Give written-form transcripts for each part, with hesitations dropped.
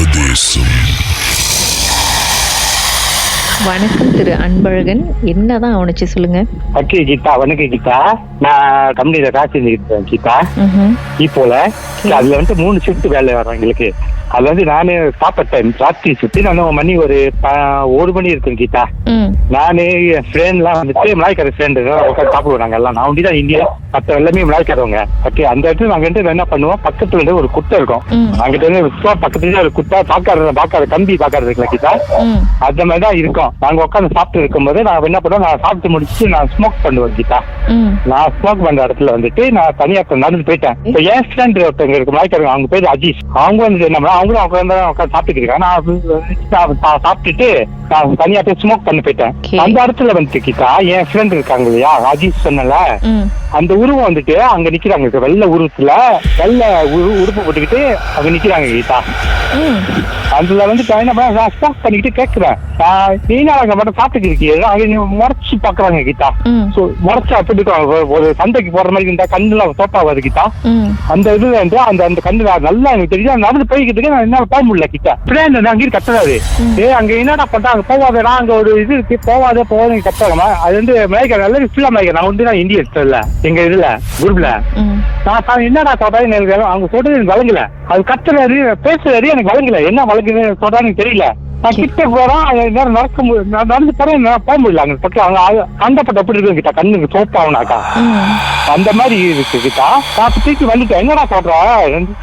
மர்மதேசம். வணக்கம் திரு அன்பழகன், என்னதான் அவனுச்சு சொல்லுங்க. ஓகே கீதா, வணக்கம் கீதா. நான் கம்பெனியில காசு கீதா. இப்போல அதுல 3 ஷிஃப்ட் வேலை வரும் எங்களுக்கு. அது நானு சாப்பிட்டேன் ராத்திரி ஷிஃப்ட். நான் மணி ஒரு 1 மணி இருக்கும் கீதா. நானு என் ஃப்ரெண்ட் எல்லாம் மலாய்க்கார ஃப்ரெண்டு உட்காந்து சாப்பிடுவோம். நாங்க எல்லாம் நான் தான் இந்தியா, மற்ற எல்லாமே மலாய்க்காரவங்க. ஓகே, அந்த இடத்துல நாங்க என்ன பண்ணுவோம், பக்கத்துல ஒரு குட்டை இருக்கும். அங்கிட்ட பக்கத்துல ஒரு குட்டை பாக்காத கம்பி பாக்காது இருக்குல்ல கீதா, அந்த மாதிரிதான் இருக்கும். நாங்க உட்காந்து சாப்பிட்டு இருக்கும்போது நான் என்ன பண்ணுவோம், நான் சாப்பிட்டு முடிச்சுட்டு நான் ஸ்மோக் பண்ணுவேன் கீதா. நான் ஸ்மோக் பண்ற இடத்துல நான் தனியா நடந்து போயிட்டேன். இப்போ என் ஃப்ரெண்ட் ஒருத்தவங்க இருக்கு மலாய்க்காரங்க, அவங்க பேரு அஜீஸ். அவங்க என்ன அவங்களும் உட்காந்து சாப்பிட்டு இருக்காங்க. நான் சாப்பிட்டுட்டு நான் தனியா போய் ஸ்மோக் பண்ணி போயிட்டேன். அந்த இடத்துல கீதா என் ஃப்ரெண்ட் இருக்காங்க இல்லையா, அஜீஸ் சொன்னல, அந்த உருவம் அங்க நிக்கிறாங்க. வெள்ளை உருவத்துல வெள்ளை உடுப்பு போட்டுக்கிட்டு அங்க நிக்கிறாங்க கீதா. அதுல ஸ்மோக் பண்ணிக்கிட்டு கேக்குறேன், நீனா அங்க மட்டும் சாப்பிட்டு இருக்கீங்க, முறைச்சு பாக்குறாங்க கீதா. முறைச்சு அப்படி ஒரு சந்தைக்கு போற மாதிரி இருந்தா கண்ணுல தோப்பா வருது கீதா. அந்த இதுல அந்த கண்ணு நல்லா எனக்கு தெரியும். நடந்து போய்கிட்டு நான் என்ன போக முடியல கிட்ட. அங்கே கத்துறாரு, அங்க என்னடா பண்றா, அங்க போவாதடா, அங்க ஒரு இது இருக்கு, போவாத போவாத கத்துறாங்க. அது மலைக்கா நல்ல ஃபுல்லா மலைக்கா. நான் நான் இந்தியா இல்ல எங்க இதுல குரூப்ல. நான் என்னடா சொல்றேன், அவங்க சொல்றது எனக்கு வழங்கல. அது கத்துறாரு, பேசுறாரு, எனக்கு வழங்கல. என்ன வழங்குன்னு சொல்றான்னு தெரியல. நான் கிட்ட போறேன், நடந்து போறேன், போக முடியல. அங்க பக்கம் அவங்க கண்டப்பட்ட எப்படி இருக்கு கிட்ட, கண்ணுக்கு சோப்பாவுனாக்கா அந்த மாதிரி இருக்கு கிட்டா. நான் தூக்கி வந்துட்டேன். என்னடா சொல்ற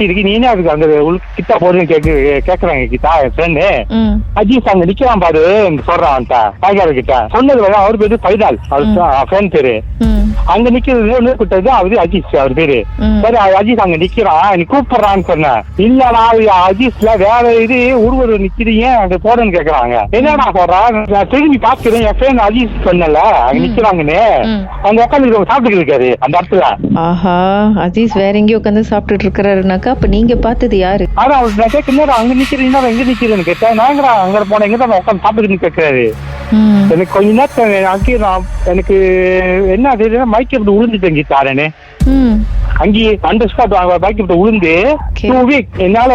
இருக்கு, நீனே அதுக்கு அங்க கிட்ட போறேன்னு கேக்குறாங்க கிட்டா. என் ஃப்ரெண்டு அஜீஸ் அங்க நிக்கிறான் பாரு சொல்றான் கிட்ட. சொன்னது அவர் பேரு பைதால், ஃப்ரெண்ட் பேரு. அங்க நிக்கிறது கூட்டது அவரு அஜீஸ், அவர் பேரு. சரி, அஜீஸ் அங்க நிக்கிறான், நீ கூப்பிடுறான்னு சொன்னேன். இல்லடா அஜீஸ்ல வேற இது உருவரு நிக்கிறீங்க, அங்க போறேன்னு கேக்குறாங்க. என்னடா சொல்றா, நான் திரும்பி பாக்குறேன், என் ஃப்ரெண்ட் அஜீஸ் சொன்னல அங்க நிக்கிறாங்கன்னு. அங்க உட்காந்து சாப்பிட்டு இருக்காரு அந்த இடத்துல. ஆஹா, அஜீஸ் வேற எங்கேயும் உட்காந்து சாப்பிட்டுட்டு இருக்கிறாருனாக்கா அப்ப நீங்க பார்த்தது யாரு? ஆனா நான் கேட்க, அங்க நிக்கிறீங்க எங்க நிக்கிறேன்னு கேட்டேன். நாங்கடா அங்க போன எங்கதான் உட்காந்து சாப்பிட்டுன்னு கேட்கிறாரு. எனக்கு கொஞ்ச நேரத்துல அங்கே எனக்கு என்ன தெரியுது, மயக்கம் விழுந்துட்டேன் கீதாரனே. அங்கேயே அண்டர் ஸ்பாட் மயக்கம் விழுந்து 2 வீக் என்னால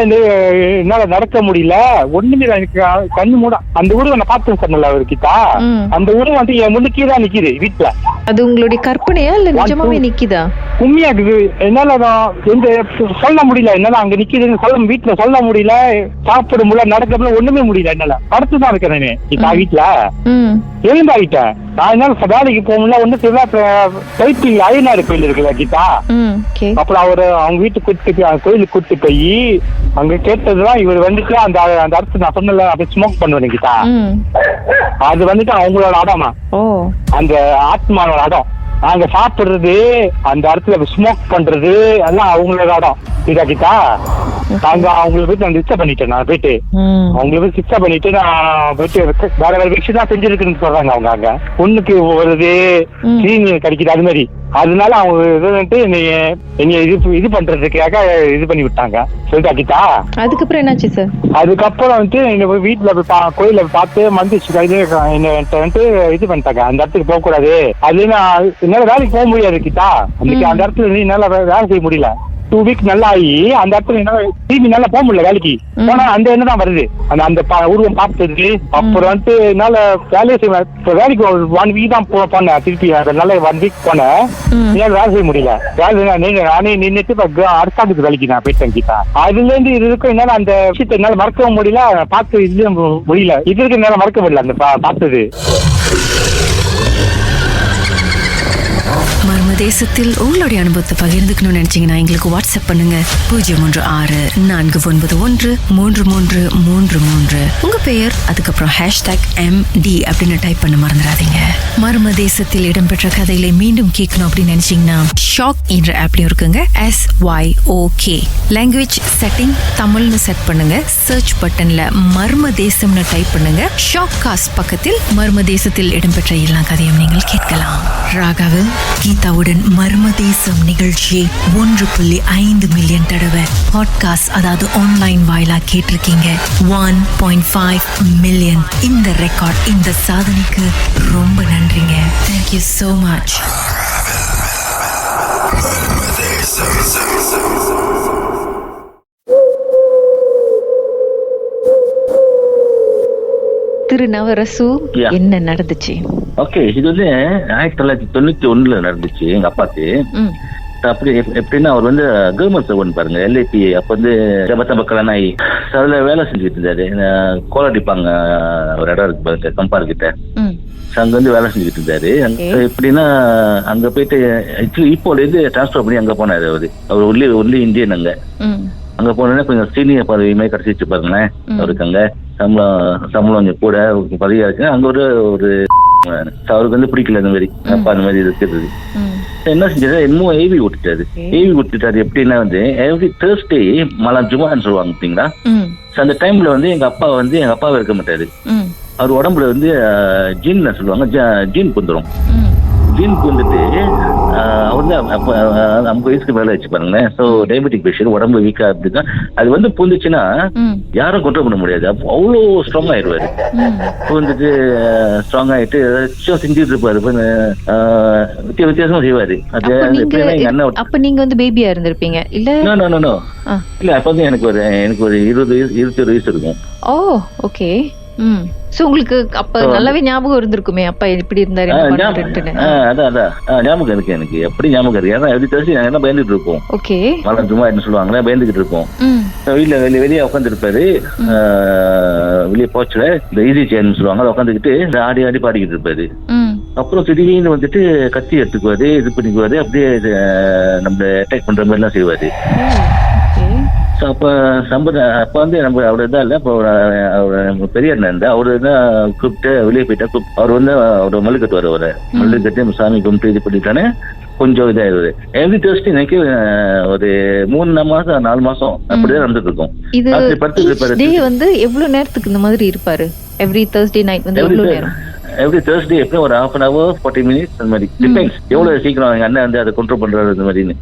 நடக்க முடியல. ஒண்ணுமே எனக்கு கண்ணு மூட. அந்த உருவ நான் பார்த்தேன் சொன்னல அவர் கிட்டா. அந்த உருவம் என் முன்னுக்கேதான் நிக்குது வீட்டுல. அது உங்களுடைய கற்பனையா இல்ல நிஜமாவே நிக்குதா? உண்மையா இருக்குது. என்னால சொல்ல முடியல. என்னால அங்க நிக்குதுன்னு சொல்ல, வீட்டுல சொல்ல முடியல, சாப்பிட முடியல, நடக்க முடியல, ஒண்ணுமே முடியல. என்னால படுத்துதான் இருக்கிறேன் இப்ப வீட்டுல. எழுந்தாயிட்டேன் நான். என்னால வேலைக்கு போக முடியல. ஒண்ணு ஐயனார் கோயில் இருக்குல்ல கீதா, அப்புறம் அவங்க வீட்டுக்கு கோயிலுக்கு கூட்டு போய் அங்க கேட்டதுதான் இவர் அந்த இடத்துல நான் சொன்னல அப்படி ஸ்மோக் பண்ணுவேன் கீதா. அது அவங்களோட இடமா, அந்த ஆத்மாவோட இடம். நாங்க சாப்பிடுறது அந்த இடத்துல ஸ்மோக் பண்றது எல்லாம் அவங்களோட இடம் இதா கிட்டா. நாங்க அவங்களை போயிட்டு நான் டிஸ்டர்ப் பண்ணிட்டேன். நான் போயிட்டு அவங்களை போய் டிஸ்டர்ப் பண்ணிட்டு நான் போயிட்டு வேற வேற விஷயம் தான் செஞ்சிருக்குன்னு சொல்றாங்க. அவங்க அங்க பொண்ணுக்கு வருது, சீனியர் கிடைக்குது, அது மாதிரி. அதனால அவங்க இது பண்றதுக்காக இது பண்ணி விட்டாங்க சொல்லிட்டா கிட்டா. அதுக்கப்புறம் என்னாச்சு சார்? அதுக்கப்புறம் வீட்டுல கோயில பார்த்து மந்திச்சு இது பண்ணிட்டாங்க. அந்த இடத்துக்கு போக கூடாது, அது என்னால வேலைக்கு போக முடியாது கிட்டா. அன்னைக்கு அந்த இடத்துல என்னால வேலை செய்ய முடியல. 2 வீக் நல்லா ஆகி அந்த இடத்துல என்னால திரும்பி நல்லா போக முடியல வேலைக்கு. போனா அந்த எண்ணம் தான் வருது, அந்த உருவம் பார்த்தது. அப்புறம் என்னால வேலையை செய்ய, இப்ப வேலைக்கு 1 வீக் தான் போனேன். திருப்பி நல்லா 1 வீக் போனேன். என்னால வேலை செய்ய முடியல. நானே நின்றுட்டு அரசாங்கத்துக்கு வேலைக்கு நான் போயிட்டேன் கிட்டா. அதுல இருந்து இது இருக்கும் என்னால அந்த விஷயத்த என்னால மறக்கவும் முடியல, பார்த்து இது முடியல. இது இருக்கு என்னால மறக்க முடியல அந்த பார்த்தது. மர்மதேசத்தில் உங்களுடைய அனுபவத்தை பகிர்ந்துக்கணும்னு நினைச்சீங்கன்னா எங்களுக்கு வாட்ஸ்அப் பண்ணுங்க 016-491-3333. உங்க பெயர், அதுக்கப்புறம் #MD அப்படின்னு டைப் பண்ண மறந்துடாதீங்க. மர்மதேசத்தில் இடம்பெற்ற கதைகளை மீண்டும் கேட்கணும் அப்படின்னு நினைச்சீங்கன்னா ஷாக் என்ற ஆப்லயும் இருக்குங்க. SYOK லாங்குவேஜ் செட்டிங் தமிழ்னு செட் பண்ணுங்க. சர்ச் பட்டன்ல மர்மதேசம்னு டைப் பண்ணுங்க. ஷாக் காஸ்ட் பக்கத்தில் மர்மதேசத்தில் இடம்பெற்ற எல்லா கதையும் நீங்கள் கேட்கலாம். ராகாவில் கீதாவுடன் மர்மதேசம் நிகழ்ச்சியை 1.5 மில்லியன் தடவை பாட்காஸ்ட், அதாவது ஆன்லைன் வாயிலா கேட்டிருக்கீங்க. 1.5 மில்லியன். இந்த ரெக்கார்ட், இந்த சாதனைக்கு ரொம்ப நன்றிங்க. Thank you so much. திரு நவரசு, என்ன நடந்துச்சு? ஓகே, இது வந்து 1991 நடந்துச்சு எங்க அப்பாக்கு. அப்படி எப்படின்னா அவர் வந்து கவர்மெண்ட் சர்வன்ட் பாருங்க, எல்ஐபி. அப்ப வந்து மக்களான அதுல வேலை செஞ்சுட்டு இருந்தாரு. கோலடிப்பாங்க ஒரு இடம் இருக்கு பாருங்க, கம்பார் கிட்ட. அங்க வந்து வேலை செஞ்சுட்டு இருந்தாரு. எப்படின்னா அங்க போயிட்டு இப்போ இது டிரான்ஸ்பர் பண்ணி அங்க போனாரு. அவர் ஒன்லி இந்தியன். அங்க போனோன்னா கொஞ்சம் சீனியர் பதவி மாதிரி கிடைச்சிச்சு பாருங்களேன் அவருக்கு. அங்க சம்பளம் கொஞ்சம் கூட பதவியா இருக்கு. அங்க ஒரு அவருக்கு வந்து பிடிக்கல அந்த மாதிரி. அப்பா அந்த மாதிரி இருக்கிறது. என்ன செஞ்சாரு, என்னமோ ஏவி விட்டுட்டாரு. எப்படின்னா வந்து எவ்ரி தேர்ஸ்டே மலாம் ஜுமான்னு சொல்லுவாங்க பார்த்தீங்களா. அந்த டைம்ல வந்து எங்க அப்பாவை இருக்க மாட்டாரு. அவர் உடம்புல வந்து ஜீன் சொல்லுவாங்க, ஜீன் புந்துரும். ஜீன் புந்துட்டு அவர் வந்து 50 வயசுக்கு மேல வச்சு பாருங்களேன். ஸோ டயபெட்டிக் பேஷண்ட், உடம்பு வீக்கா அப்படிதான். அது வந்து புந்துச்சுன்னா யாரும் கண்ட்ரோல் பண்ண முடியாது. அவ்வளோ ஸ்ட்ராங் ஆயிடுவாரு. புந்துட்டு ஸ்ட்ராங் ஆயிட்டு ஏதாச்சும் செஞ்சுட்டு இருப்பாரு. வித்தியாசமா செய்வாரு. அது எங்க அண்ணன். அப்ப நீங்க வந்து பேபியா இருந்திருப்பீங்க இல்ல? இல்ல, அப்ப வந்து எனக்கு ஒரு 21 வயசு இருக்கும். ஓ, ஓகே. சோ உங்களுக்கு அப்ப நல்லாவே ஞாபகம் இருந்திருக்குமே அப்பா எப்படி இருந்தாரு. அதான் ஞாபகம் இருக்கு எனக்கு. எப்படி ஞாபகம் இருக்கு? ஏன்னா எவ்ரி தேர்ஸ்டே நாங்க என்ன பயந்துட்டு இருப்போம். ஓகே, மலம் சும்மா என்ன சொல்லுவாங்களே, பயந்துகிட்டு இருப்போம். வீட்டுல வெளியே உட்காந்துருப்பாரு. வெளியே போச்சுல இந்த ஈஸி சேர்னு சொல்லுவாங்க, உட்காந்துக்கிட்டு ஆடி ஆடி பாடிக்கிட்டு இருப்பாரு. அப்புறம் திடீர்னு வந்துட்டு கத்தி எடுத்துக்குவாரு, இது பண்ணிக்குவாரு. அப்படியே நம்ம அட்டாக் பண்ற மாதிரி எல்லாம் செய்வாரு. அப்ப வந்து நம்ம அவரு தான் இல்ல, இப்போ பெரிய அண்ணன் இருந்தா அவரு தான் கூப்பிட்டு வெளியே போயிட்டா. அவர் வந்து அவரோட மல்லு கட்டுவார். மல்லு கட்டி சாமி கும்பிட்டு இது பண்ணிட்டானே கொஞ்சம் இதாயிருது. எவ்ரி தேர்ஸ்டே எனக்கு ஒரு 3 மாசம் 4 மாசம் அப்படிதான் நடந்துட்டு இருக்கும். இது வந்து எவ்வளவு நேரத்துக்கு இந்த மாதிரி இருப்பாரு? எவ்ரி தேர்ஸ்டே நைட் வந்து எவ்வளவு நேரம்? எவ்ரி தேர்ஸ்டே எப்படியும் ஒரு 1/2 hour 40 minutes அந்த மாதிரி டிபெண்ட்ஸ் எவ்வளவு சீக்கிரம் எங்க அண்ணன் வந்து அதை கண்ட்ரோல் பண்றாரு அந்த மாதிரின்னு.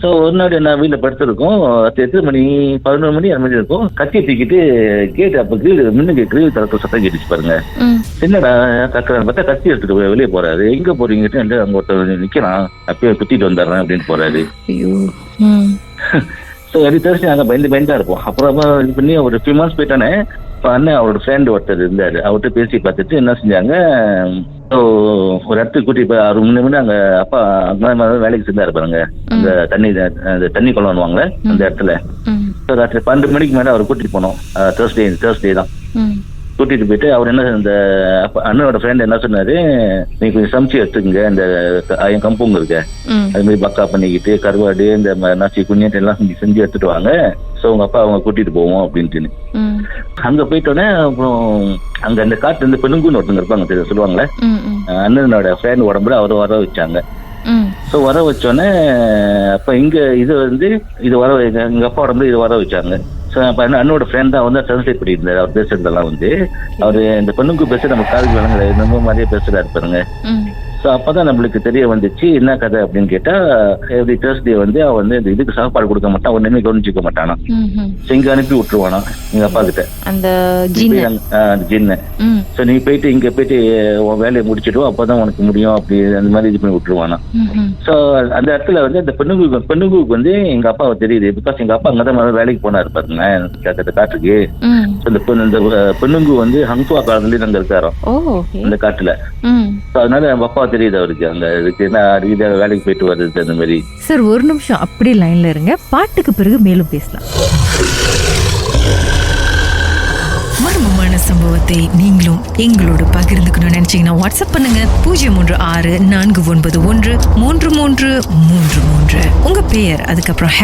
ஸோ ஒரு நாள் என்ன வீட்டில் படுத்திருக்கோம். 8 மணி 11 மணி அந்த மாதிரி இருக்கும். கத்தி தூக்கிட்டு கேட்டு அப்போ கிரீல் திறக்க சத்தம் கேட்டுச்சு பாருங்க. என்னடா தக்குறான்னு பார்த்தா கத்தி எடுத்துட்டு வெளியே போறாரு. எங்க போறீங்கிட்டு அங்க ஒருத்தர் நிக்கிறான், அப்பயே குத்திட்டு வந்துடுறேன் அப்படின்னு போறாரு. ஸோ எவ்ரி தேர்ஸ்டே நாங்கள் பயந்தா இருப்போம். அப்புறமா இது பண்ணி ஒரு 3 months போயிட்டானே. இப்போ அண்ணன் அவரோட ஃப்ரெண்ட் ஒருத்தர் இருந்தாரு. அவர்கிட்ட பேசி பார்த்துட்டு என்ன செஞ்சாங்க, ஒரு இடத்துக்கு கூட்டி போய் 6 மணி அங்க அப்பா அங்க வேலைக்கு செஞ்சா இருப்பாருங்க. அந்த தண்ணி குளம் பண்ணுவாங்களே அந்த இடத்துல. ராத்திரி 12 மணிக்கு மேல அவர் கூட்டிட்டு போனோம். தேர்ஸ்டே தான் கூட்டிட்டு போயிட்டு அவர் என்ன, இந்த அண்ணனோட ஃப்ரெண்ட் என்ன சொன்னாரு, நீ கொஞ்சம் சமைச்சு எடுத்துக்கங்க, இந்த என் கம்பூங்க இருக்க அது மாதிரி பக்கா பண்ணிக்கிட்டு கருவாடு இந்த நச்சு குஞ்சிட்டு எல்லாம் செஞ்சு எடுத்துட்டு வாங்க. ஸோ உங்க அப்பா அவங்க கூட்டிட்டு போவோம் அப்படின்ட்டு அங்க போயிட்டோன்னே. அப்புறம் அங்க அந்த காட்டு வந்து பெண்ணுங்குன்னு ஒருத்தங்க இருப்பாங்க சொல்லுவாங்களே, அண்ணனோட ஃப்ரெண்ட் உடம்புல அவரை வர வச்சாங்க. ஸோ வர வச்சோடனே அப்ப இங்க இது வர எங்க அப்பா உடம்புல இது வர வச்சாங்க. ஸோ அப்போ அண்ணனோட ஃப்ரெண்ட் தான் வந்து டிரான்ஸ்லேட் பண்ணியிருந்தாரு. அவர் பேசுறதெல்லாம் வந்து அவரு இந்த பெண்ணுக்கு பேச நம்ம காதுக்கு வேணுங்கிற நம்ம மாதிரியே பேசுறாரு பாருங்க. ஸோ அப்பதான் நம்மளுக்கு தெரிய வந்துச்சு என்ன கதை அப்படின்னு கேட்டா, எவ்ரி தேர்ஸ்டே வந்து அவன் வந்து இந்த இதுக்கு சாப்பாடு கொடுக்க மாட்டான், ஒன்றுமே கவனிச்சுக்க மாட்டானா. இங்க அனுப்பி விட்டுருவானா எங்க அப்பா கிட்ட அந்த ஜின்ன. ஸோ நீ போயிட்டு இங்க போயிட்டு உன் வேலையை முடிச்சிடுவோம், அப்பதான் உனக்கு முடியும் அப்படி அந்த மாதிரி இது பண்ணி விட்டுருவானா. ஸோ அந்த இடத்துல வந்து இந்த பெண்ணுக்கு வந்து எங்க அப்பாவை தெரியுது. பிகாஸ் எங்க அப்பா அங்கதான் வேலைக்கு போனாரு பாருங்க காட்டுக்கு. இந்த பெண்ணுங்கு வந்து ஹங்சுவா காலத்துலயும் அங்க இருக்காரோ இந்த காட்டுல. அதனால எங்க அப்பா தெரியுது அவருக்கு அங்க இதுக்கு என்ன அடிக்கடி வேலைக்கு போயிட்டு வருது அந்த மாதிரி. சார் ஒரு நிமிஷம் அப்படியே லைன்ல இருங்க, பாட்டுக்கு பிறகு மேலும் பேசலாம். மர்மமான சம்பவத்தை நீங்களும் எங்களோடு பகிர்ந்துக்கணும்னு நினைச்சீங்கன்னா வாட்ஸ்அப் பண்ணுங்க 0364413333. உங்க பெயர் அதுக்கப்புறம்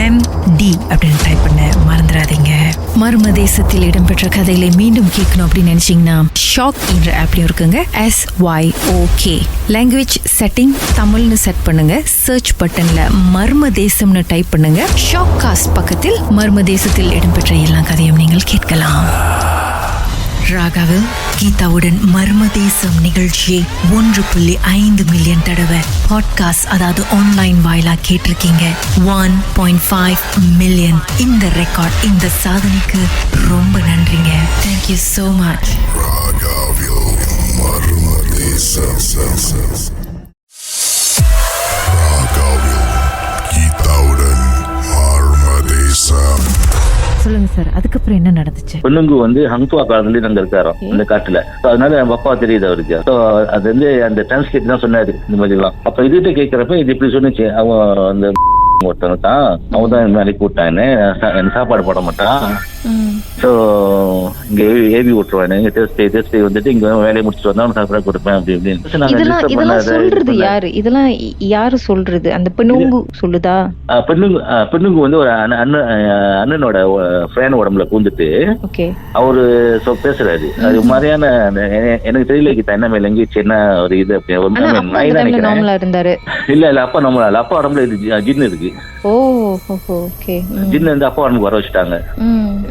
#MD அப்படின்னு டைப் பண்ண மறந்துடாதீங்க. மர்ம தேசத்தில் இடம்பெற்ற கதைகளை மீண்டும் கேட்கணும் அப்படின்னு நினைச்சீங்கன்னா ஷாக் என்ற ஆப்லயும் இருக்குங்க. SYOK லாங்குவேஜ் செட்டிங் தமிழ்னு செட் பண்ணுங்க. சர்ச் பட்டன்ல மர்ம தேசம்னு டைப் பண்ணுங்க. ஷாக் காஸ்ட் பக்கத்தில் மர்ம தேசத்தில் இடம்பெற்ற எல்லா கதையும் நீங்கள் கேட்கலாம். ராகாவில் கீதாவுடன் மர்ம தேசம் நிகழ்ச்சியை 1.5 மில்லியன் தடவை பாட்காஸ்ட் அதாவது ஆன்லைன் வாயிலா கேட்டிருக்கீங்க. 1.5 மில்லியன். இந்த ரெக்கார்ட், இந்த சாதனைக்கு ரொம்ப நன்றிங்க. Thank you so much. ராகாவில் மர்ம தேசம். ராகாவில் கீதாவுடன் மர்ம தேசம். சொல்லுங்க சார், அதுக்கப்புறம் என்ன நடந்துச்சு? பொண்ணுங்கு வந்து ஹங்துவா காலத்துல அங்க இருக்காராம் அந்த காட்டுல. அதனால என் அப்பா தெரியுது அவருக்கு. அது வந்து அந்த டிரான்ஸ்லேட் தான் சொன்னாரு இந்த மாதிரி எல்லாம். அப்ப இதுகிட்ட கேட்கறப்ப இது இப்படி சொன்னுச்சு, அவன் அந்த ஒருத்தவங்க தான் அவன் தான் இந்த மாதிரி கூட்டான்னு எனக்கு சாப்பாடு போட மாட்டான். ஸோ இங்க ஏவி விட்டுருவானு, இங்க தேர்ஸ்டே வந்துட்டு இங்க வேலையை முடிச்சுட்டு வந்தா அவன் சாப்பிட கொடுப்பேன் அப்படி இப்படின்னு. இதெல்லாம் சொல்றது யாரு? இதெல்லாம் யாரு சொல்றது? அந்த பெண்ணுங்கு சொல்லுதா? பெண்ணுங்கு வந்து ஒரு அண்ணனோட ஃபேன் உடம்புல பூந்துட்டு அவரு பேசுறாரு. அது மாதிரியான எனக்கு தெரியல கிட்ட என்ன லாங்குவேஜ் என்ன ஒரு இது இருந்தாரு. இல்ல அப்பா நம்மளால அப்பா உடம்புல ஜின்னு இருக்கு. ஜின்னு வந்து அப்பா உடம்புக்கு வர வச்சுட்டாங்க.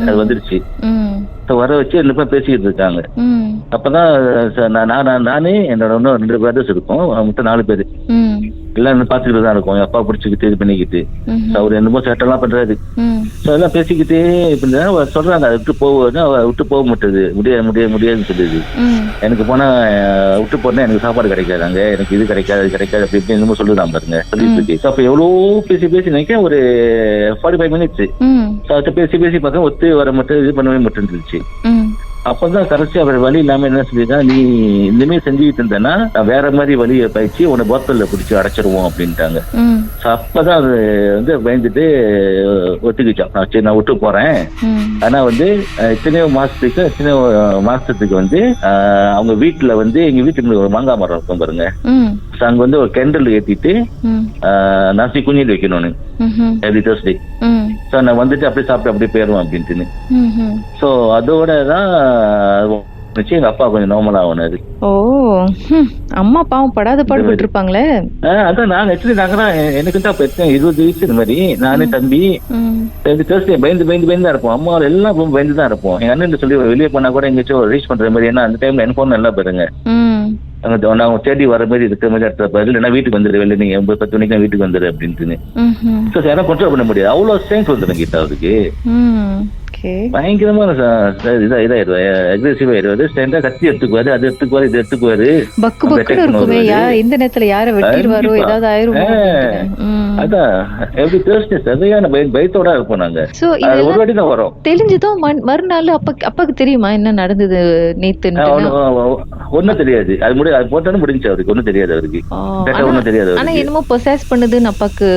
அது வந்துருச்சு. வர வச்சு 2 பேரும் பேசிக்கிட்டு இருக்காங்க. அப்பதான் நானே என்னோட இன்னும் 2 பிரதர்ஸ் இருக்கும், மொத்தம் 4 பேரு எல்லாம் பாத்துக்கிட்டு தான் இருக்கும். அப்பா பிடிச்சிக்கிட்டு இது பண்ணிக்கிட்டு அவரு என்னமோ சேட்டெல்லாம் பண்றாரு. எல்லாம் பேசிக்கிட்டே சொல்றாங்க விட்டு போக மாட்டேது, முடியாதுன்னு சொல்லுது. எனக்கு போனா விட்டு போனா எனக்கு சாப்பாடு கிடைக்காதாங்க, எனக்கு இது கிடைக்காது அப்படி இப்படி என்னமோ சொல்லுதான் பாருங்க சொல்லிட்டு. அப்ப எவ்வளவு பேசி நினைக்க ஒரு 45 மினிட்ஸ் பேசி பார்க்க ஒத்து வர மட்டும் இது பண்ணவே மட்டும். அப்பதான் கரைச்சி அவர் வழி இல்லாம என்ன சொல்லிருக்கா, நீ இனிமே செஞ்சுக்கிட்டு இருந்தேன்னா வேற மாதிரி வழியை பயிற்சி உன்னை போத்தல்ல பிடிச்சி அடைச்சிருவோம் அப்படின்ட்டாங்க. அப்பதான் அது வந்து பயந்துட்டு ஒத்துக்கிச்சான். சரி நான் விட்டு போறேன், ஆனா வந்து எத்தனையோ மாசத்துக்கு வந்து அவங்க வீட்டுல வந்து எங்க வீட்டுக்கு ஒரு மாங்காய் மரம் இருக்கும் பாருங்க, அங்க வந்து ஒரு கேண்டில் ஏத்திட்டு நசி குஞ்சிட்டு வைக்கணும்னு எவ்ரி தேர்ஸ்டே. சோ நான் வந்துட்டு அப்படியே சாப்பிட்டு அப்படியே போயிடுவேன் அப்படின்ட்டு. சோ அதோடதான் எங்க அப்பா கொஞ்சம் நார்மல் ஆகுனாரு. அம்மா பாவம் படாத பாடுபட்டு இருப்பாங்களே. அதான் நாங்க தான் எனக்கு தான் 20 வயசு இந்த மாதிரி நானே தம்பி தேர்ஸ்டே பயந்து தான் இருப்போம். அம்மா எல்லாம் பயந்து தான் இருப்போம். எங்க அண்ணன் சொல்லி வெளியே போனா கூட எங்கேயாச்சும் ரீச் பண்ற மாதிரி, ஏன்னா அந்த டைம்ல எனக்கு போன் நல்லா பாருங்க அவங்க தேடி வர மாதிரி இருக்கிற மாதிரி இடத்துல இல்லைன்னா வீட்டுக்கு வந்துரு, வெளில நீங்க 10 மணிக்கு வீட்டுக்கு வந்துரு அப்படின்ட்டு. யாரும் கண்ட்ரோல் பண்ண முடியாது, அவ்வளவு ஸ்ட்ரென்த் வந்துடும் கிட்ட அவருக்கு. பயங்கரமான அக்ரெசிவா ஸ்ட்ரென்த்தா கத்தி எடுத்துக்குவாரு, அது எடுத்துக்குவாரு, இது எடுத்துக்குவாரு. இந்த நேரத்துல யார வெட்டிடுவாரோ ஏதாவது ஆயிருமோ. அதான் எப்படி தேர்ஸ்டே சரியான பயத்தோட இருப்போம் நாங்க. ஒரு வாட்டி தான் வரும். தெரிஞ்சதும் மறுநாள் அப்பாக்கு தெரியுமா என்ன நடந்தது நேத்து? ஒன்னும் தெரியாது. அது போட்டாலும் முடிஞ்சு அவருக்கு ஒன்னும் தெரியாது. அவருக்கு ஒன்னும் தெரியாது. ஆனா என்னமோ பொசஸ் பண்ணுதுன்னு அப்பாக்கு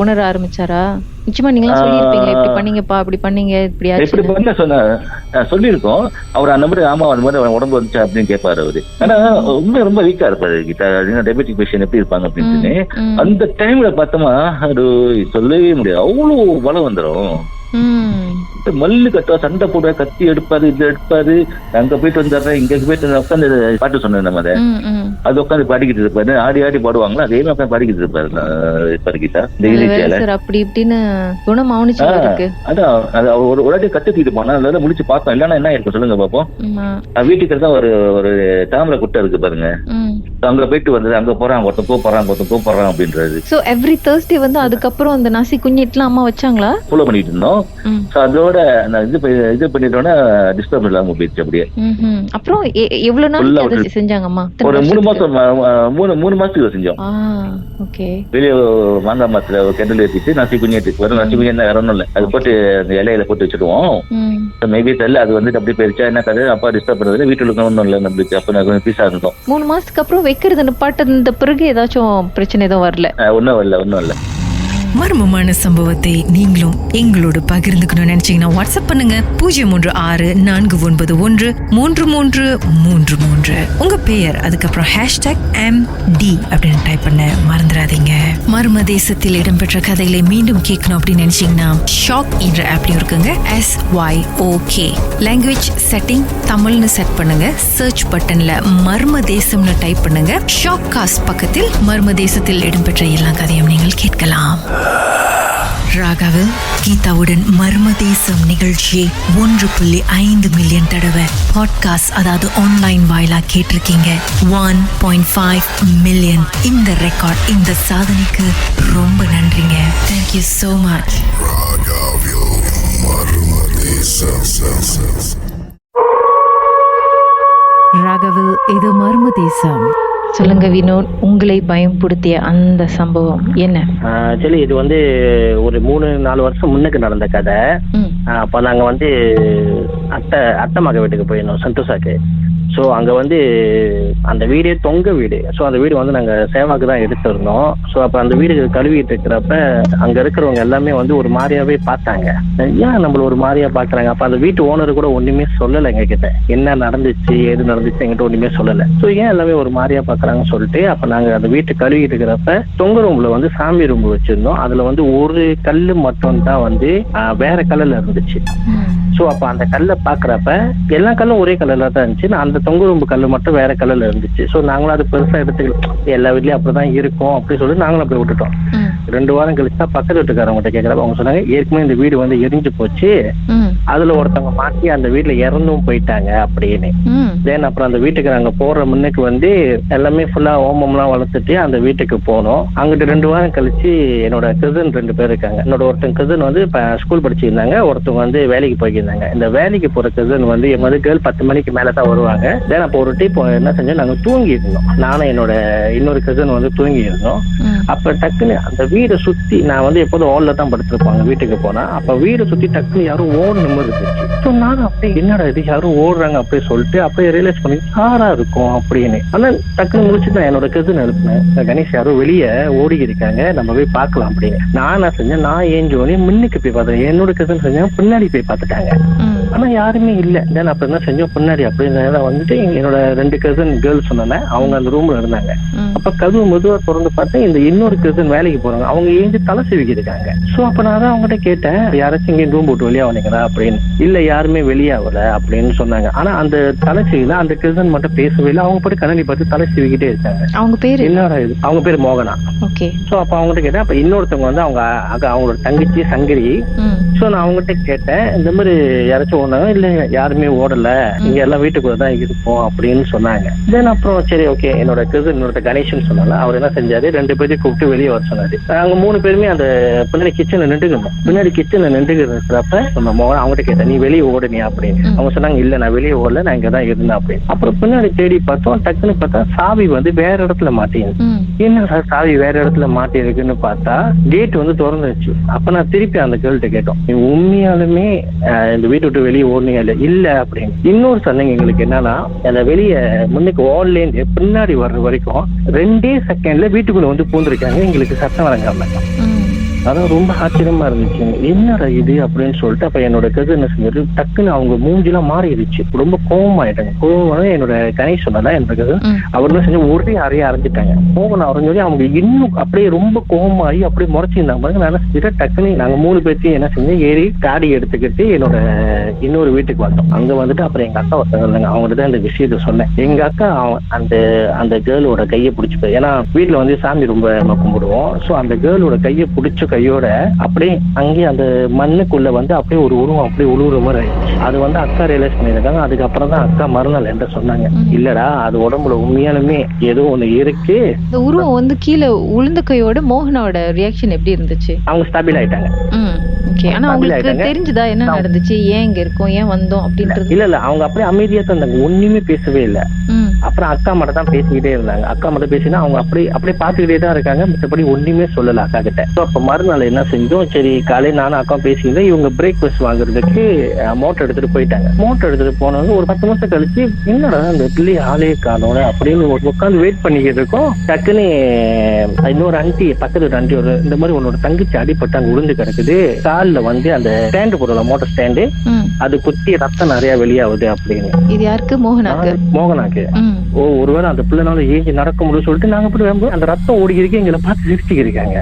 உணர ஆரம்பிச்சாரா? நிச்சயமா நீங்க சொல்லிருப்பீங்க, இப்படி பண்ணீங்கப்பா, அப்படி பண்ணீங்க, இப்படி சொல்லிருக்கோம். அவர் அந்த மாதிரி ஆமா அந்த மாதிரி உடம்பு வந்துச்சா அப்படின்னு கேட்பாரு அவரு. ஆனா உண்மை ரொம்ப வீக்கா இருப்பாரு கிட்ட. டயபெட்டிக் பேஷண்ட் எப்படி இருப்பாங்க அப்படின்னு அந்த டைம்ல பார்த்தோமா அது சொல்லவே முடியாது, அவ்வளவு பலம் வந்துடும். மல்லு கட்டுவா, சண்டை போடுவா, கத்தி எடுப்பாரு, இது எடுப்பாரு. அங்க போயிட்டு வந்துடுறேன், இங்க போயிட்டு உட்காந்து பாட்டு சொன்னேன் நம்ம அது உட்காந்து பாடிக்கிட்டு இருப்பாரு. ஆடி பாடுவாங்களா அதே மாதிரி உட்காந்து பாடிக்கிட்டு இருப்பாரு கிட்ட. அப்படி இப்படின்னு குணம் அதான் ஒரு வாட்டி கத்துக்கிட்டு போனா அதனால முடிச்சு பார்த்தோம். இல்லன்னா என்ன இருக்கு சொல்லுங்க பாப்போம். வீட்டுக்கு தான் ஒரு தாமரை குட்டை இருக்கு பாருங்க, அங்க போயிட்டு வந்தது. அங்க போறான் ஒருத்தன் கூப்பிடுறான் அப்படின்றது. சோ எவ்ரி தேர்ஸ்டே வந்து அதுக்கப்புறம் அந்த நசி குஞ்சிட்டுலாம் அம்மா வச்சாங்களா? ஃபாலோ பண்ணிட்டு இருந்தோம். அதோட இது பண்ணிட்டோம்னா டிஸ்டர்ப் இல்லாம போயிடுச்சு அப்படியே. அப்புறம் எவ்வளவு நாள் செஞ்சாங்க அம்மா? ஒரு 3 மாசத்துக்கு செஞ்சோம். வெளியே மாங்காய் மரத்துல கிணறு ஏற்றிட்டு நசி குஞ்சிட்டு வெறும் நசி குஞ்சு வேற ஒன்றும் இல்லை, அது போட்டு அந்த இலையில போட்டு வச்சுடுவோம். மேபி தெரியல அது வந்துட்டு அப்படியே போயிருச்சா என்ன கதை. அப்பா டிஸ்டர்ப் பண்றது வீட்டுல ஒன்றும் இல்லை நம்மளுக்கு. அப்ப நான் பீஸா இருந்தோம். 3 மாசத்துக்கு அப்புறம் வைக்கிறது நிப்பாட்ட பிறகு ஏதாச்சும் பிரச்சனை எதுவும் வரல? ஒன்றும் இல்லை. மர்மமான சம்பவத்தை நீங்களும் எங்களோடு பகிர்ந்துக்கணும்னு நினைச்சீங்கன்னா வாட்ஸ்அப் பண்ணுங்க 06441333333. உங்க பெயர் அதுக்கப்புறம் #MD அப்படின்னு டைப் பண்ண மறந்துடாதீங்க. மர்ம தேசத்தில் இடம்பெற்ற கதைகளை மீண்டும் கேட்கணும் அப்படின்னு நினைச்சீங்கன்னா ஷாக் என்ற ஆப்லயும் இருக்குங்க. SYOK லாங்குவேஜ் செட்டிங் தமிழ்னு செட் பண்ணுங்க. சர்ச் பட்டன்ல மர்ம தேசம்னு டைப் பண்ணுங்க. ஷாக் காஸ்ட் பக்கத்தில் மர்ம தேசத்தில் இடம்பெற்ற எல்லா கதையும் நீங்கள் கேட்கலாம். ராகாவில் கீதாவுடன் மர்ம தேசம் நிகழ்ச்சியை 1.5 மில்லியன் தடவை பாட்காஸ்ட் அதாவது ஆன்லைன் வாயிலா கேட்டிருக்கீங்க. 1.5 மில்லியன். இந்த ரெக்கார்ட், இந்த சாதனைக்கு ரொம்ப நன்றிங்க. Thank you so much. ராகவில் இது மர்ம தேசம். சொல்லுங்க வினோத், உங்களை பயன்படுத்திய அந்த சம்பவம் என்ன? ஆக்சுவலி இது வந்து ஒரு 3-4 வருஷம் முன்னுக்கு நடந்த கதை. அப்போ நாங்கள் வந்து அத்தை மக வீட்டுக்கு போயிருந்தோம் சந்தோஷாக்கு. ஸோ அங்கே வந்து அந்த வீடே தொங்க வீடு. ஸோ அந்த வீடு வந்து நாங்கள் சேவாக்கு தான் எடுத்திருந்தோம். ஸோ அப்போ அந்த வீடு கழுவிட்டு இருக்கிறப்ப அங்கே இருக்கிறவங்க எல்லாமே வந்து ஒரு மாதிரியாவே பார்த்தாங்க. ஏன் நம்மள ஒரு மாதிரியா பார்க்குறாங்க? அப்போ அந்த வீட்டு ஓனர் கூட ஒன்றுமே சொல்லலை எங்ககிட்ட, என்ன நடந்துச்சு ஏது நடந்துச்சு எங்கிட்ட ஒன்றுமே சொல்லலை. ஸோ ஏன் எல்லாமே ஒரு மாதிரியா பார்க்குறாங்கன்னு சொல்லிட்டு அப்போ நாங்கள் அந்த வீட்டு கழுவிட்டு இருக்கிறப்ப தொங்க ரூம்ல வந்து சாமி ரூம் வச்சிருந்தோம். அதில் வந்து ஒரு கல் மட்டும் தான் வந்து வேற கல்லில் இருந்துச்சு. ஸோ அப்போ அந்த கல்லை பார்க்குறப்ப எல்லா கல்லும் ஒரே கல்லில் தான் இருந்துச்சு. அந்த தொங்கு ரூம்பு கல் மட்டும் வேற கல்லில் இருந்துச்சு. ஸோ நாங்களும் அது பெருசாக எடுத்துக்கலாம், எல்லா வீட்லையும் அப்படிதான் இருக்கும் அப்படின்னு சொல்லி நாங்களும் அப்படி விட்டுட்டோம். 2 வாரம் கழிச்சு தான் பக்கத்து வீட்டுக்காரவங்ககிட்ட கேட்குறப்ப அவங்க சொன்னாங்க, ஏற்கனவே இந்த வீடு வந்து எரிஞ்சு போச்சு, அதுல ஒருத்தவங்க மாட்டி அந்த வீட்டுல இறந்தும் போயிட்டாங்க அப்படின்னு. தென் அப்புறம் அந்த வீட்டுக்கு நாங்க போற முன்னுக்கு வந்து எல்லாமே ஃபுல்லா ஓமம்லாம் வளர்த்துட்டு அந்த வீட்டுக்கு போனோம். அங்கிட்டு 2 வாரம் கழிச்சு என்னோட கசின் 2 பேர் இருக்காங்க. என்னோட ஒருத்தங்க கசின் வந்து ஸ்கூல் படிச்சிருந்தாங்க, ஒருத்தவங்க வந்து வேலைக்கு போய்க்கிருந்தாங்க. இந்த வேலைக்கு போற கசின் வந்து என் மதுக்கள் 10 மணிக்கு மேலதான் வருவாங்க. தென் அப்போ ஒரு டைப் என்ன செஞ்சோம், நாங்க தூங்கி இருந்தோம். நானும் என்னோட இன்னொரு கசின் வந்து தூங்கி இருந்தோம். அப்ப டக்குன்னு அந்த வீடை சுத்தி, நான் வந்து எப்போதும் ஹால்ல தான் படுத்திருப்பாங்க வீட்டுக்கு போனா, அப்ப வீடை சுத்தி டக்குன்னு யாரும் ஓடணும் இருந்துச்சு. ஸோ நானும் அப்படியே என்னடா இது யாரும் ஓடுறாங்க அப்படி சொல்லிட்டு அப்படியே ரியலைஸ் பண்ணி யாரா இருக்கும் அப்படின்னு. ஆனா டக்குன்னு முடிச்சுதான் என்னோட கசின் எழுப்பினேன், கணேஷ் யாரும் வெளியே ஓடி இருக்காங்க, நம்ம போய் பார்க்கலாம் அப்படின்னு. நான் என்ன செஞ்சேன், நான் ஏஞ்சோடனே முன்னுக்கு போய் பார்த்தேன். என்னோட கசின் செஞ்சேன் பின்னாடி போய் பார்த்துட்டாங்க, ஆனா யாருமே இல்லை. தென் அப்ப என்ன செஞ்சோம், பின்னாடி அப்படின்னு வந்துட்டு என்னோட 2 கசின் கேர்ள்ஸ் சொன்னாங்க, அவங்க அந்த ரூம்ல இருந்தாங்க. அப்ப கதவு மெதுவா திறந்து பார்த்தேன், இந்த இன்னொரு கசின் வேலைக்கு போறாங்க, அவங்க ஏஞ்சி தலை சிவிக்கி இருக்காங்க. சோ அப்ப நான் தான் அவங்ககிட்ட கேட்டேன், யாராச்சும் இங்கே ரூம் போட்டு வெளியே வந்தீங்களா அப்படின்னு. இல்ல யாருமே வெளியாகல அப்படின்னு சொன்னாங்க. ஆனா அந்த தலை சிவில அந்த கசின் மட்டும் பேசவே இல்லை, அவங்க போட்டு கண்ணாடி பார்த்து தலை சிவிக்கிட்டே இருக்காங்க. அவங்க பேரு என்னடா இது? அவங்க பேரு மோகனா. ஓகே. சோ அப்ப அவங்ககிட்ட கேட்டேன், அப்ப இன்னொருத்தவங்க வந்து அவங்களோட தங்கச்சி சங்கரி. சோ நான் அவங்ககிட்ட கேட்டேன், இந்த மாதிரி யாராச்சும் ஓடுனாங்க, இல்ல யாருமே ஓடல, இங்க எல்லாம் வீட்டுக்குள்ள தான் இருப்போம் அப்படின்னு சொன்னாங்க. தென் அப்புறம் சரி ஓகே, என்னோட கசின் இன்னொருத்த கணேஷன் சொன்னாங்க, அவர் என்ன செஞ்சாரு, 2 பேரையும் கூப்பிட்டு வெளியே வர சொன்னாரு. அவங்க 3 பேருமே அந்த பின்னாடி கிச்சன்ல நின்றுக்கணும். பின்னாடி கிச்சன்ல நின்றுக்கிறப்ப நம்ம மோகன் அவங்ககிட்ட கேட்டேன், நீ வெளியே ஓடுனியா அப்படின்னு. அவங்க சொன்னாங்க, இல்ல நான் வெளியே ஓடல, நான் இங்கதான் இருந்தேன் அப்படின்னு. அப்புறம் பின்னாடி தேடி பார்த்தோம், டக்குன்னு பார்த்தா சாவி வந்து வேற இடத்துல மாட்டிருக்கு. என்ன சார் சாவி வேற இடத்துல மாட்டி இருக்குன்னு பார்த்தா கேட் வந்து திறந்துச்சு. அப்ப நான் திருப்பி அந்த கேள்விட்ட கேட்டோம், நீ உண்மையாலுமே இந்த வீட்டை விட்டு வெளியே ஓடுனீங்க இல்ல அப்படின்னு. இன்னொரு சொன்னீங்க எங்களுக்கு என்னன்னா, அந்த வெளியே முன்னுக்கு வால்லேருந்து பின்னாடி வர்ற வரைக்கும் 2 செகண்ட்ல வீட்டுக்குள்ள வந்து பூந்துருக்காங்க, எங்களுக்கு சத்தம் வழங்காம. அதான் ரொம்ப ஆச்சரியமா இருந்துச்சு, என்னடா இது அப்படின்னு சொல்லிட்டு. அப்ப என்னோட கசின் என்ன செஞ்சது, டக்குன்னு அவங்க மூஞ்சிலாம் மாறிடுச்சு, ரொம்ப கோவமாயிட்டாங்க. கோவம் என்னோட கணேஷ் சொன்னா என்னோட கசின், அவர் என்ன செஞ்சு ஒரே அறைய அரைஞ்சிட்டாங்க. கோவம் அரைஞ்சோடய அவங்க இன்னும் அப்படியே ரொம்ப கோவமாயி அப்படியே முறைச்சிருந்தாங்க. நான் என்ன செஞ்சுட்டு டக்குன்னு நாங்க 3 பேர்த்தையும் என்ன செஞ்சோம், ஏறி காடி எடுத்துக்கிட்டு என்னோட இன்னொரு வீட்டுக்கு வந்தோம். அங்க வந்துட்டு அப்புறம் எங்க அக்கா ஒருத்தங்க இருந்தாங்க, அவங்ககிட்ட தான் இந்த விஷயத்த சொன்னேன். எங்க அக்கா அந்த கேர்ளோட கையை பிடிச்சிப்பேன், ஏன்னா வீட்டுல வந்து சாமி ரொம்ப கும்பிடுவோம். சோ அந்த கேர்ளோட கையை பிடிச்ச கையோட அப்படியே அங்கே அந்த மண்ணுக்குள்ள வந்து அப்படியே ஒரு உருவம் அப்படியே உழுவுற மாதிரி ஆயிடுச்சு. அது வந்து அக்கா ரியலைஸ் பண்ணிருக்காங்க. அதுக்கப்புறம் தான் அக்கா மறுநாள் என்ன சொன்னாங்க, இல்லடா அது உடம்புல உண்மையாலுமே ஏதோ ஒண்ணு இருக்கு. இந்த உருவம் வந்து கீழே உளுந்த கையோட மோகனோட ரியாக்ஷன் எப்படி இருந்துச்சு? அவங்க ஸ்டேபிள் ஆயிட்டாங்க. ஆனா உங்களுக்கு தெரிஞ்சுதா என்ன நடந்துச்சு, ஏன் இங்க இருக்கோம், ஏன் வந்தோம் அப்படின்றது? இல்ல அவங்க அப்படியே அமைதியா தான் இருந்தாங்க, ஒண்ணுமே பேசவே இல்லை. அப்புறம் அக்கா மட்டும் தான் பேசிக்கிட்டே இருந்தாங்க. அக்கா மட்டும் பேசினா அவங்க அப்படியே பாத்துக்கிட்டே தான் இருக்காங்க, மற்றபடி ஒண்ணுமே சொல்லல அக்கா கிட்ட. அப்ப மறுநாள் என்ன செஞ்சோம், சரி காலையில நானும் அக்கா பேசிக்கிட்டேன். இவங்க பிரேக்ஃபாஸ்ட் வாங்குறதுக்கு மோட்டர் எடுத்துட்டு போயிட்டாங்க. மோட்டர் எடுத்துட்டு போனவங்க ஒரு 10 நிமிஷம் கழிச்சு, என்னடா அந்த பிள்ளை ஆளே காணோட அப்படின்னு உட்காந்து வெயிட் பண்ணிக்கிட்டு இருக்கோம். டக்குன்னு இன்னொரு ஆண்டி, பக்கத்து ஆண்டி, ஒரு இந்த மாதிரி உன்னோட தங்கச்சி அடிப்பட்டு அங்க விழுந்து கிடக்குது, காலில் வந்து அந்த ஸ்டாண்டு போடுற மோட்டர் ஸ்டாண்டு, அது குத்தி ரத்தம் நிறைய வெளியாகுது அப்படின்னு. இது யாருக்கு? மோகனாக்கு. ஓ ஒருவேளை அந்த பிள்ளைனால ஏஞ்சி நடக்க முடியும் சொல்லிட்டு நாங்க போய் அந்த ரத்தம் ஓடி இருக்கு, எங்களை பார்த்து சிரிச்சுக்கு இருக்காங்க.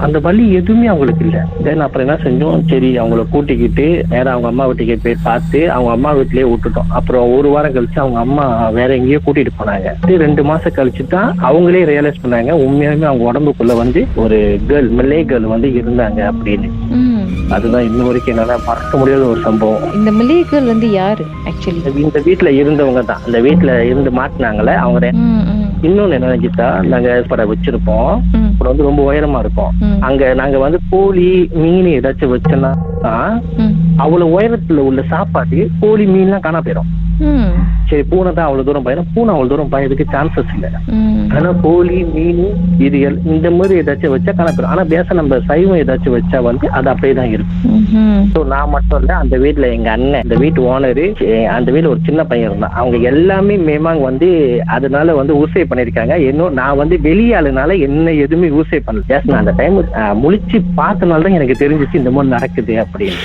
அந்த வலி எதுவுமே அவங்களுக்கு இல்ல. தென் அப்புறம் என்ன செஞ்சோம், சரி அவங்கள கூட்டிக்கிட்டு நேரம் அவங்க அம்மா வீட்டுக்கு போய் பார்த்து அவங்க அம்மா வீட்லயே விட்டுட்டோம். அப்புறம் 1 வாரம் கழிச்சு அவங்க அம்மா வேற எங்கேயோ கூட்டிட்டு போனாங்க. 2 மாசம் கழிச்சு தான் அவங்களே ரியலைஸ் பண்ணாங்க, உண்மையாலுமே அவங்க உடம்புக்குள்ள வந்து ஒரு கேர்ள், மல்லே கேர்ள் வந்து இருந்தாங்க அப்படின்னு. அதுதான் இன்ன வரைக்கும் என்னால மறக்க முடியாத ஒரு சம்பவம். இந்த மல்லே கேர்ள் வந்து யாரு? ஆக்சுவலி இந்த வீட்டுல இருந்தவங்க தான், அந்த வீட்டுல இருந்து மாட்டினாங்களே அவங்க. இன்னொன்னு என்ன நினைச்சிட்டா, நாங்க பட வச்சிருப்போம், அப்புறம் வந்து ரொம்ப உயரமா இருக்கும். அங்க நாங்க வந்து கோழி மீன் ஏதாச்சும் வச்சோம்னா அவ்வளவு உயரத்துல உள்ள சாப்பாடு கோழி மீன் எல்லாம் காணா போயிடும். சரி பூனை தான் அவ்வளவு தூரம் பாயினா பூனை அவ்வளவு தூரம் பாயதுக்கு சான்சஸ் இல்லை. ஆனா கோழி மீன் இது இந்த மாதிரி ஏதாச்சும் வச்சா கணக்கு. ஆனா பேச நம்ம சைவம் ஏதாச்சும் வச்சா வந்து அது அப்படியே தான் இருக்கும். ஸோ நான் மட்டும் இல்ல, அந்த வீட்டுல எங்க அண்ணன், இந்த வீட்டு ஓனரு, அந்த வீட்டுல ஒரு சின்ன பையன் இருந்தான். அவங்க எல்லாமே மேமாங்க வந்து அதனால வந்து ஊசை பண்ணிருக்காங்க. இன்னும் நான் வந்து வெளியாளுனால என்ன எதுவுமே ஊசை பண்ணல. நான் அந்த டைம் முழிச்சு பார்த்தனால தான் எனக்கு தெரிஞ்சிச்சு இந்த மாதிரி நடக்குது அப்படின்னு.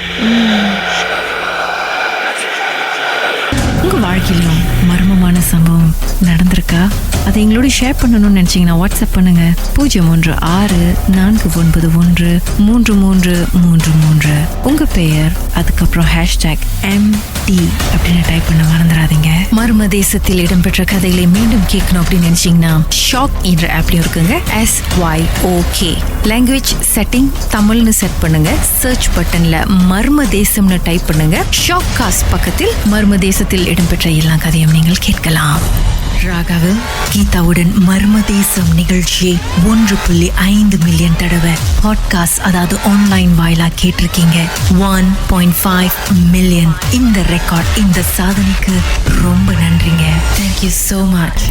உங்க வாழ்க்கையிலும் மர்மமான சம்பவம் நடந்திருக்கா? அதை எங்களோட ஷேர் பண்ணணும்னு நினைச்சீங்கன்னா வாட்ஸ்அப் பண்ணுங்க 0164413333. உங்க பெயர் அதுக்கப்புறம் #MD அப்படின்னு டைப் பண்ண மறந்துடாதீங்க. மர்ம தேசத்தில் இடம்பெற்ற கதைகளை மீண்டும் கேட்கணும் அப்படின்னு நினைச்சீங்கன்னா ஷாக் என்ற ஆப்லயும் இருக்குங்க. SYOK லாங்குவேஜ் செட்டிங் தமிழ்னு செட் பண்ணுங்க. சர்ச் பட்டன்ல மர்ம தேசம்னு டைப் பண்ணுங்க. ஷாக் காஸ்ட் பக்கத்தில் மர்ம தேசத்தில் இடம்பெற்ற எல்லா கதையும் நீங்கள் கேட்கலாம். ராகாவில் கீதாவுடன் மர்ம தேசம் நிகழ்ச்சியை 1.5 மில்லியன் தடவை பாட்காஸ்ட், அதாவது ஆன்லைன் வாயிலா கேட்டிருக்கீங்க. 1.5 மில்லியன். இந்த ரெக்கார்ட், இந்த சாதனைக்கு ரொம்ப நன்றிங்க. Thank you so much.